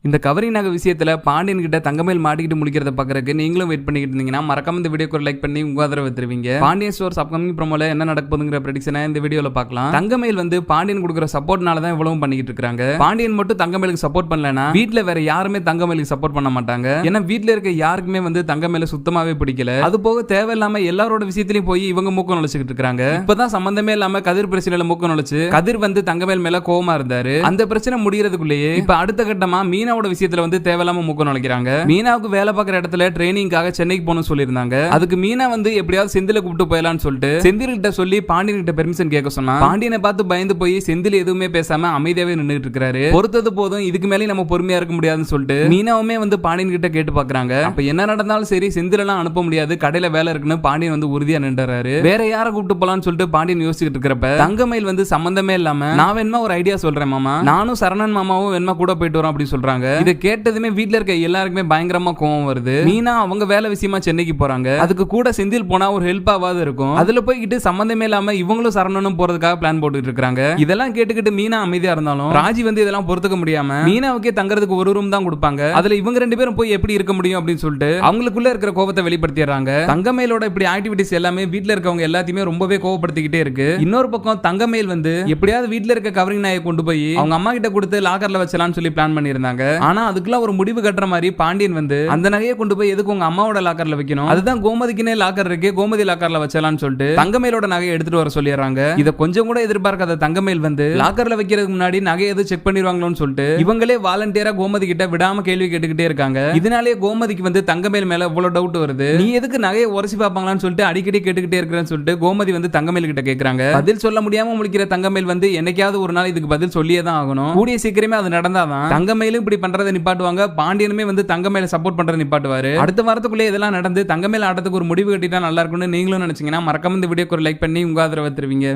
இந்த கவரி நகை விஷயத்துல பாண்டியன் கிட்ட தங்கமேல் மாட்டிக்கிட்டு முடிக்கிறத பாக்குறதுக்கு நீங்களும் வெயிட் பண்ணிட்டு இருந்தீங்கன்னா மறக்காம இந்த வீடியோக்கு ஒரு லைக் பண்ணி உங்க ஆதரவு தருவீங்க. பாண்டியன் ஸ்டோர்ஸ் அப்கமிங் ப்ரோமோல என்ன நடக்க போகுதுங்கிற ப்ரெடிக்ஷனை இந்த வீடியோல பார்க்கலாம். தங்கமேல் வந்து பாண்டியன் கொடுக்குற சப்போர்ட்னால தான் இவ்வளவு பண்ணிக்கிட்டு இருக்காங்க. பாண்டியன் மட்டும் தங்கமேலுக்கு சப்போர்ட் பண்ணலனா வீட்ல வேற யாருமே தங்கமேலுக்கு சப்போர்ட் பண்ண மாட்டாங்க. ஏன்னா வீட்ல இருக்க யாருக்குமே வந்து தங்கமேல சுத்தமாவே பிடிக்கல. அது போக தேவையில்லாம எல்லாரோட விஷயத்திலயும் போய் இவங்க மூக்க நுழைச்சிட்டு இருக்காங்க. இப்பதான் சம்பந்தமே இல்லாம கதிர் பிரச்சனையில மூக்க நுழைச்சு கதிர் வந்து தங்கமேல் மேல கோவமா இருந்தாரு. அந்த பிரச்சனை முடியறதுக்குள்ளேயே இப்ப அடுத்த கட்டமா மீனாவோட விஷயத்துல வந்து தேவையில்லாம மூக்க நுழைக்கிறாங்க. மீனாவுக்கு வேலை பார்க்குற இடத்துல ட்ரைனிங்காக சென்னைக்கு போகணும்னு சொல்லியிருந்தாங்க. அதுக்கு மீனா வந்து எப்படியாவது செந்தில கூப்பிட்டு போயலாம்னு சொல்லிட்டு செந்தில் கிட்ட சொல்லி பாண்டியன் கிட்ட பெர்மிஷன் கேட்க சொன்னா பாண்டியனை பார்த்து பயந்து போய் செந்தில் எதுவுமே பேசாம அமைதியாவே நின்னுட்டு இருக்காரு. பொறுத்தது போதும், இதுக்கு மேலே நம்ம பொறுமையா இருக்க முடியாதுன்னு சொல்லிட்டு மீனாவுமே வந்து பாண்டியன் கிட்ட கேட்டு பாக்குறாங்க. அப்ப என்ன நடந்தாலும் சரி செந்திலெல்லாம் அனுப்ப முடியாது, கடையில வேலை இருக்குன்னு பாண்டியன் வந்து உறுதியா நின்றாரு. வேற யாரை கூப்பிட்டு போலான்னு சொல்லிட்டு பாண்டியன் யோசிச்சுட்டு இருக்கிறப்ப தங்கமயில் வந்து சம்பந்தமே இல்லாம நான் வேணுமா ஒரு ஐடியா சொல்றேன் மாமா, நானும் சரணன் மாமாவும் வேணுமா கூட போயிட்டு வரோம் அப்படின்னு சொல்றாங்க. இதை கேட்டதுமே வீட்ல இருக்க எல்லாருக்குமே பயங்கரமா கோவம் வருது. மீனா அவங்க வேலை விஷயமா சென்னைக்கு போறாங்க. அதுக்கு கூட செந்தில் போனா ஒரு ஹெல்ப் ஆவாது இருக்கும். அதுல போய்கிட்டு சம்பந்தமே இல்லாம இவங்களும் சரணனும் போறதுக்காக பிளான் போட்டுட்டு இருக்காங்க. இதெல்லாம் கேட்டுக்கிட்டு மீனா அமைதியா இருந்தாலும் ராஜி வந்து இதெல்லாம் பொறுத்துக்க முடியாம மீனாவுக்கே தங்கறதுக்கு ஒரு ரூம் தான் கொடுப்பாங்க. அதுல இவங்க ரெண்டு பேரும் போய் எப்படி இருக்க முடியும் அப்படின்னு சொல்லிட்டு அவங்களுக்குள்ள இருக்கிற கோபத்தை வெளிப்படுத்திடுறாங்க. தங்கமேலோட இப்படி ஆக்டிவிட்டிஸ் எல்லாமே வீட்ல இருக்கவங்க எல்லாத்தையுமே ரொம்பவே கோவப்படுத்திக்கிட்டே இருக்கு. இன்னொரு பக்கம் தங்கமேல் வந்து எப்படியாவது வீட்ல இருக்க கவரிங் நாயை கொண்டு போய் அவங்க அம்மா கிட்ட கொடுத்து லாக்கர்ல வச்சலாம்னு சொல்லி பிளான் பண்ணியிருந்தாங்க. ஆனா அதுக்கெல்லாம் ஒரு முடிவு கட்டுற மாதிரி பாண்டியன் வந்து அந்த நகையை கொண்டு போய் எதுக்கு உங்க அம்மாவோட லாக்கர்ல வைக்கணும், அதுதான் கோமதிக்குனே லாக்கர் இருக்கு, கோமதி லாக்கர்ல வச்சலாம்னு சொல்லிட்டு தங்கமேலோட நகையை எடுத்துட்டு வர சொல்லிடுறாங்க. இத கொஞ்சம் கூட எதிர்பார்க்காத தங்கமேல் வந்து லாக்கர்ல வைக்கிறதுக்கு முன்னாடி நகையை எது செக் பண்ணிடுவாங்களோன்னு சொல்லிட்டு இவங்களே வாலண்டியரா கோமதி கிட்ட விடாம கேள்வி கேட்டுக்கிட்டே இருக்காங்க. இதனாலே கோமதிக்கு வந்து தங்கமேல் மேல இவ்வளவு டவுட் வருது. நீ எதுக்கு நகையை உரசி பார்ப்பாங்களான்னு சொல்லிட்டு அடிக்கடி கேட்டுக்கிட்டே இருக்கிறேன்னு சொல்லிட்டு கோமதி வந்து தங்கமேல் கிட்ட கேட்கறாங்க. பதில் சொல்ல முடியாம முழிக்கிற தங்கமேல் வந்து என்னைக்காவது ஒரு நாள் இதுக்கு பதில் சொல்லியே தான் ஆகணும். கூடிய சீக்கிரமே அது நடந்தாதான் தங்கமேலும் இப்படி பண்றதை நிப்பாட்டுவாங்க, பாண்டியனுமே வந்து தங்கமேல சப்போர்ட் பண்றதை நிப்பாட்டுவாரு. அடுத்த வாரத்துக்குள்ளே இதெல்லாம் நடந்து தங்கமேல ஆட்டத்துக்கு ஒரு முடிவு கட்டிட்டா நல்லா இருக்கும்னு நீங்களும் நினைச்சீங்கன்னா மறக்காம இந்த வீடியோக்கு ஒரு லைக் பண்ணி உங்க ஆதரவு தருவீங்க.